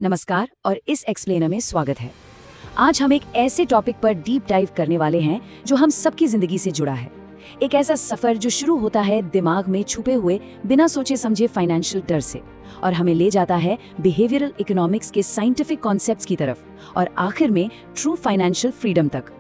नमस्कार और इस एक्सप्लेनर में स्वागत है। आज हम एक ऐसे टॉपिक पर डीप डाइव करने वाले हैं जो हम सबकी जिंदगी से जुड़ा है। एक ऐसा सफर जो शुरू होता है दिमाग में छुपे हुए बिना सोचे समझे फाइनेंशियल डर से और हमें ले जाता है बिहेवियरल इकोनॉमिक्स के साइंटिफिक कॉन्सेप्ट्स की तरफ और आखिर में ट्रू फाइनेंशियल फ्रीडम तक।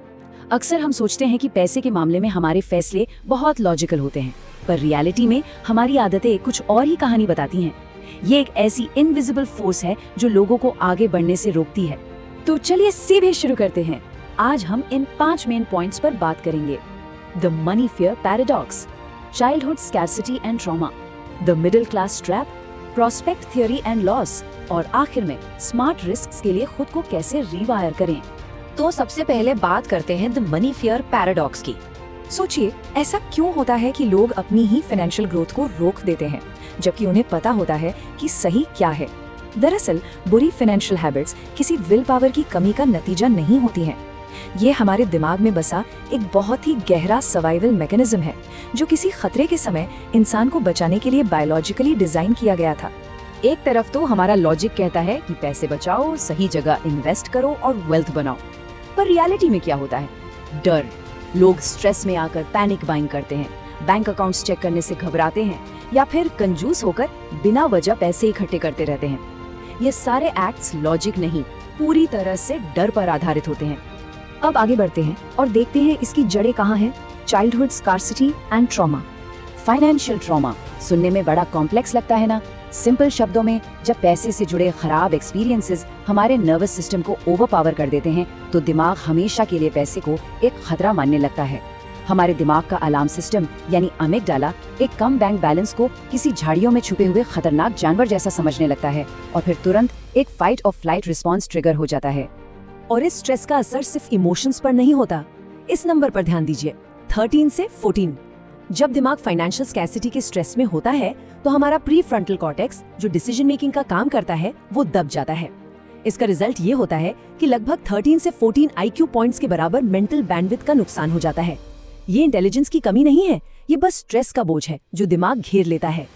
अक्सर हम सोचते हैं कि पैसे के मामले में हमारे फैसले बहुत लॉजिकल होते हैं, पर रियलिटी में हमारी आदतें कुछ और ही कहानी बताती हैं। ये एक ऐसी इनविजिबल फोर्स है जो लोगों को आगे बढ़ने से रोकती है। तो चलिए सीधे शुरू करते हैं। आज हम इन 5 मेन पॉइंट्स पर बात करेंगे। The money fear paradox, childhood scarcity and trauma, the middle class trap, prospect theory and loss और आखिर में स्मार्ट रिस्क्स के लिए खुद को कैसे रीवायर करें। तो सबसे पहले बात करते हैं द मनी फियर पैराडॉक्स की। सोचिए, ऐसा क्यों होता है कि लोग अपनी ही फाइनेंशियल ग्रोथ को रोक देते हैं जबकि उन्हें पता होता है कि सही क्या है। दरअसल बुरी फाइनेंशियल हैबिट्स किसी विल पावर की कमी का नतीजा नहीं होती हैं। ये हमारे दिमाग में बसा एक बहुत ही गहरा सर्वाइवल मैकेनिज्म है जो किसी खतरे के समय इंसान को बचाने के लिए बायोलॉजिकली डिजाइन किया गया था। एक तरफ तो हमारा लॉजिक कहता है कि पैसे बचाओ, सही जगह इन्वेस्ट करो और वेल्थ बनाओ, पर रियलिटी में क्या होता है? डर। लोग स्ट्रेस में आकर पैनिक बाइंग करते हैं, बैंक अकाउंट्स चेक करने से घबराते हैं या फिर कंजूस होकर बिना वजह पैसे इकट्ठे करते रहते हैं। ये सारे एक्ट्स लॉजिक नहीं, पूरी तरह से डर पर आधारित होते हैं। अब आगे बढ़ते हैं और देखते हैं इसकी जड़ें कहाँ हैं। Childhood scarcity and trauma. Financial trauma सुनने में बड़ा कॉम्प्लेक्स लगता है ना? सिंपल शब्दों में, जब पैसे से जुड़े खराब एक्सपीरियंसेस हमारे नर्वस सिस्टम को ओवरपावर कर देते हैं तो दिमाग हमेशा के लिए पैसे को एक खतरा मानने लगता है। हमारे दिमाग का अलार्म सिस्टम यानी अमिगडाला एक कम बैंक बैलेंस को किसी झाड़ियों में छुपे हुए खतरनाक जानवर जैसा समझने लगता है और फिर तुरंत एक फाइट और फ्लाइट रिस्पॉन्स ट्रिगर हो जाता है। और इस स्ट्रेस का असर सिर्फ इमोशंस पर नहीं होता। इस नंबर पर ध्यान दीजिए, 13 से 14। जब दिमाग फाइनेंशियल स्कैर्सिटी के स्ट्रेस में होता है तो हमारा प्री फ्रंटल कॉर्टेक्स जो डिसीजन मेकिंग का काम करता है वो दब जाता है। इसका रिजल्ट ये होता है कि लगभग 13 से 14 IQ पॉइंट्स के बराबर मेंटल बैंडविड्थ का नुकसान हो जाता है। ये इंटेलिजेंस की कमी नहीं है, ये बस स्ट्रेस का बोझ है जो दिमाग घेर लेता है।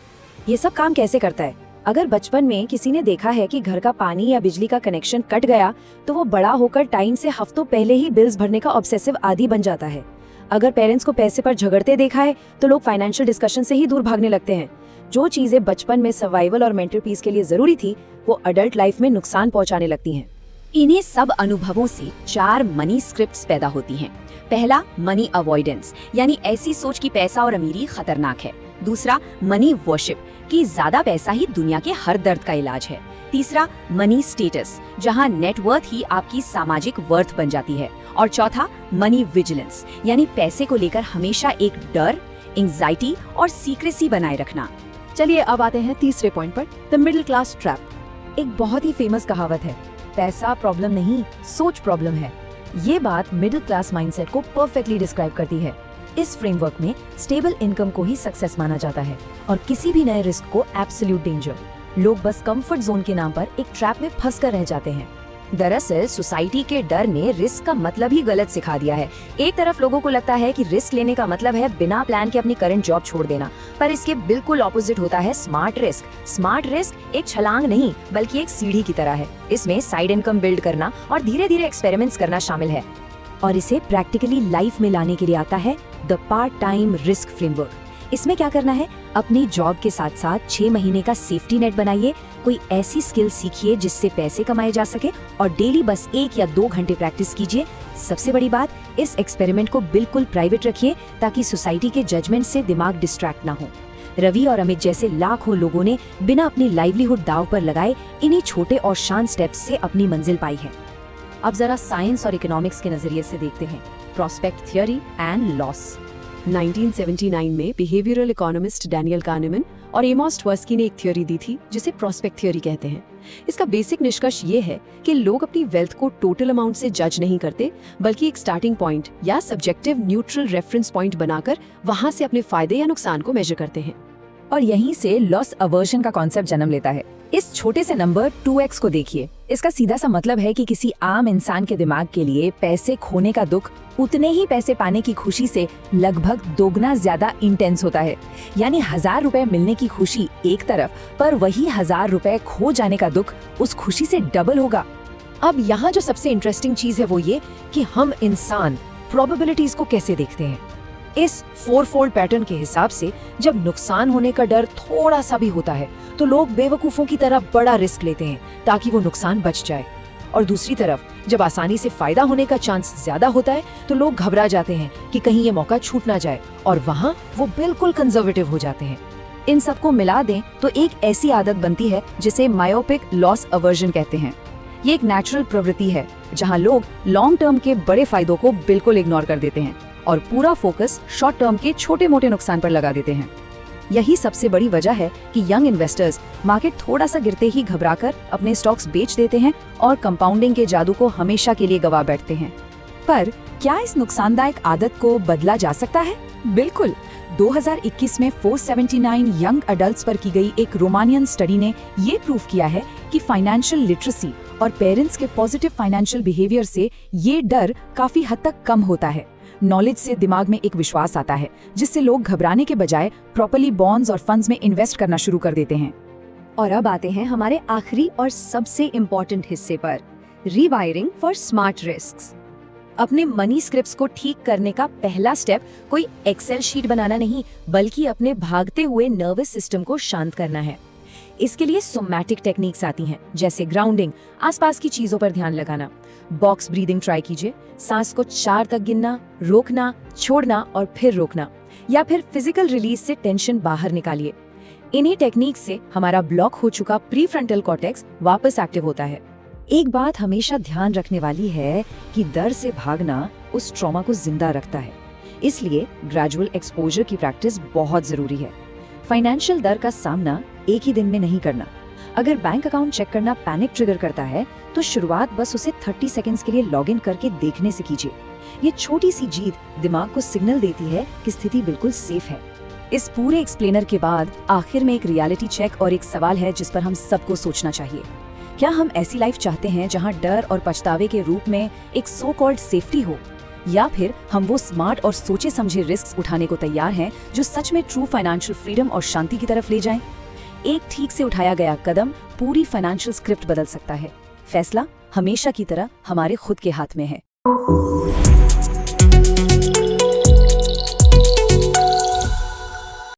ये सब काम कैसे करता है? अगर बचपन में किसी ने देखा है कि घर का पानी या बिजली का कनेक्शन कट गया तो वो बड़ा होकर टाइम से हफ्तों पहले ही बिल्स भरने का ऑब्सेसिव आदी बन जाता है। अगर पेरेंट्स को पैसे पर झगड़ते देखा है तो लोग फाइनेंशियल डिस्कशन से ही दूर भागने लगते हैं। जो चीजें बचपन में सर्वाइवल और मेंटल पीस के लिए जरूरी थी वो अडल्ट लाइफ में नुकसान पहुंचाने लगती हैं। इन्हीं सब अनुभवों से 4 मनी स्क्रिप्ट्स पैदा होती हैं। पहला, मनी अवॉइडेंस यानी ऐसी सोच कि पैसा और अमीरी खतरनाक है। दूसरा, मनी वर्शिप कि ज्यादा पैसा ही दुनिया के हर दर्द का इलाज है। तीसरा, मनी स्टेटस जहां नेटवर्थ ही आपकी सामाजिक वर्थ बन जाती है। और चौथा, मनी विजिलेंस यानी पैसे को लेकर हमेशा एक डर, एंजाइटी और सीक्रेसी बनाए रखना। चलिए अब आते हैं तीसरे पॉइंट पर, द मिडिल क्लास ट्रैप। एक बहुत ही फेमस कहावत है, पैसा प्रॉब्लम नहीं, सोच प्रॉब्लम है। ये बात मिडिल क्लास माइंडसेट को परफेक्टली डिस्क्राइब करती है। इस फ्रेमवर्क में स्टेबल इनकम को ही सक्सेस माना जाता है और किसी भी नए रिस्क को एब्सोल्यूट डेंजर। लोग बस कंफर्ट जोन के नाम पर एक ट्रैप में फंसकर रह जाते हैं। दरअसल सोसाइटी के डर ने रिस्क का मतलब ही गलत सिखा दिया है। एक तरफ लोगों को लगता है कि रिस्क लेने का मतलब है बिना प्लान के अपनी करंट जॉब छोड़ देना, पर इसके बिल्कुल ऑपोजिट होता है स्मार्ट रिस्क। स्मार्ट रिस्क एक छलांग नहीं बल्कि एक सीढ़ी की तरह है। इसमें साइड इनकम बिल्ड करना और धीरे धीरे एक्सपेरिमेंट्स करना शामिल है और इसे प्रैक्टिकली लाइफ में लाने के लिए आता है the part time risk framework. इसमें क्या करना है? अपनी जॉब के साथ साथ 6 महीने का सेफ्टी नेट बनाइए। कोई ऐसी स्किल सीखिए जिससे पैसे कमाए जा सके और डेली बस 1 या 2 घंटे प्रैक्टिस कीजिए। सबसे बड़ी बात, इस एक्सपेरिमेंट को बिल्कुल प्राइवेट रखिए ताकि सोसाइटी के जजमेंट से दिमाग डिस्ट्रैक्ट ना हो। रवि और अमित जैसे लाखों लोगों ने बिना अपनी लाइवलीहुड दांव पर लगाए इन्हीं छोटे और शांत स्टेप्स से अपनी मंजिल पाई है। अब जरा साइंस और इकोनॉमिक्स के नजरिए से देखते हैं, प्रोस्पेक्ट थ्योरी एंड लॉस। 1979 में बिहेवियरल इकोनॉमिस्ट डैनियल kahneman और एमोस ट्वर्स्की ने एक थ्योरी दी थी जिसे प्रोस्पेक्ट थ्योरी कहते हैं। इसका बेसिक निष्कर्ष ये है कि लोग अपनी वेल्थ को टोटल अमाउंट से जज नहीं करते बल्कि एक स्टार्टिंग पॉइंट या सब्जेक्टिव न्यूट्रल रेफरेंस पॉइंट बनाकर वहां से अपने फायदे या नुकसान को मेजर करते हैं। और यहीं से लॉस अवर्जन का कॉन्सेप्ट जन्म लेता है। इस छोटे से नंबर 2x को देखिए। इसका सीधा सा मतलब है कि किसी आम इंसान के दिमाग के लिए पैसे खोने का दुख उतने ही पैसे पाने की खुशी से लगभग दोगुना ज्यादा इंटेंस होता है। यानी 1000 रुपए मिलने की खुशी एक तरफ, पर वही 1000 रुपए खो जाने का दुख उस खुशी से डबल होगा। अब यहाँ जो सबसे इंटरेस्टिंग चीज है वो ये कि हम इंसान प्रोबेबिलिटीज को कैसे देखते हैं। इस 4-fold पैटर्न के हिसाब से जब नुकसान होने का डर थोड़ा सा भी होता है तो लोग बेवकूफों की तरह बड़ा रिस्क लेते हैं ताकि वो नुकसान बच जाए, और दूसरी तरफ जब आसानी से फायदा होने का चांस ज्यादा होता है तो लोग घबरा जाते हैं कि कहीं ये मौका छूट ना जाए, और वहाँ वो बिल्कुल कंजर्वेटिव हो जाते हैं। इन सबको मिला दें तो एक ऐसी आदत बनती है जिसे मायोपिक लॉस अवर्जन कहते हैं। ये एक नेचुरल प्रवृत्ति है जहाँ लोग लॉन्ग टर्म के बड़े फायदों को बिल्कुल इग्नोर कर देते हैं और पूरा फोकस शॉर्ट टर्म के छोटे मोटे नुकसान पर लगा देते हैं। यही सबसे बड़ी वजह है कि यंग इन्वेस्टर्स मार्केट थोड़ा सा गिरते ही घबराकर अपने स्टॉक्स बेच देते हैं और कंपाउंडिंग के जादू को हमेशा के लिए गवा बैठते हैं। पर क्या इस नुकसानदायक आदत को बदला जा सकता है? बिल्कुल। 2021 में 479 यंग अडल्ट्स पर की गई एक रोमानियन स्टडी ने ये प्रूव किया है कि फाइनेंशियल लिटरेसी और पेरेंट्स के पॉजिटिव फाइनेंशियल बिहेवियर से ये डर काफी हद तक कम होता है। नॉलेज से दिमाग में एक विश्वास आता है जिससे लोग घबराने के बजाय प्रॉपर्ली बॉन्ड्स और फंड्स में इन्वेस्ट करना शुरू कर देते हैं। और अब आते हैं हमारे आखिरी और सबसे इम्पोर्टेंट हिस्से पर, रीवायरिंग फॉर स्मार्ट रिस्क्स। अपने मनी स्क्रिप्ट्स को ठीक करने का पहला स्टेप कोई एक्सेल शीट बनाना नहीं, बल्कि अपने भागते हुए नर्वस सिस्टम को शांत करना है। इसके लिए सोमैटिक टेक्निक्स आती हैं, जैसे ग्राउंडिंग, आसपास की चीजों पर ध्यान लगाना, बॉक्स ब्रीदिंग ट्राई कीजिए, सांस को 4 तक गिनना, रोकना, छोड़ना और फिर रोकना, या फिर फिजिकल रिलीज से टेंशन बाहर निकालिए। इन्हीं टेक्निक से हमारा ब्लॉक हो चुका प्रीफ्रंटल कॉर्टेक्स वापस एक्टिव होता है। एक बात हमेशा ध्यान रखने वाली है कि डर से भागना उस ट्रॉमा को जिंदा रखता है, इसलिए ग्रेजुअल एक्सपोजर की प्रैक्टिस बहुत जरूरी है। फाइनेंशियल डर का सामना एक ही दिन में नहीं करना। अगर बैंक अकाउंट चेक करना पैनिक ट्रिगर करता है तो शुरुआत बस उसे 30 सेकंड्स के लिए लॉगिन करके देखने से कीजिए। ये छोटी सी जीत दिमाग को सिग्नल देती है कि स्थिति बिल्कुल सेफ है। इस पूरे एक्सप्लेनर के बाद आखिर में एक रियलिटी चेक और एक सवाल है जिस पर हम सबको सोचना चाहिए। क्या हम ऐसी लाइफ चाहते हैं जहां डर और पछतावे के रूप में एक सो कॉल्ड सेफ्टी हो, या फिर हम वो स्मार्ट और सोचे समझे रिस्क उठाने को तैयार हैं जो सच में ट्रू फाइनेंशियल फ्रीडम और शांति की तरफ ले जाएं? एक ठीक से उठाया गया कदम पूरी फाइनेंशियल स्क्रिप्ट बदल सकता है। फैसला हमेशा की तरह हमारे खुद के हाथ में है।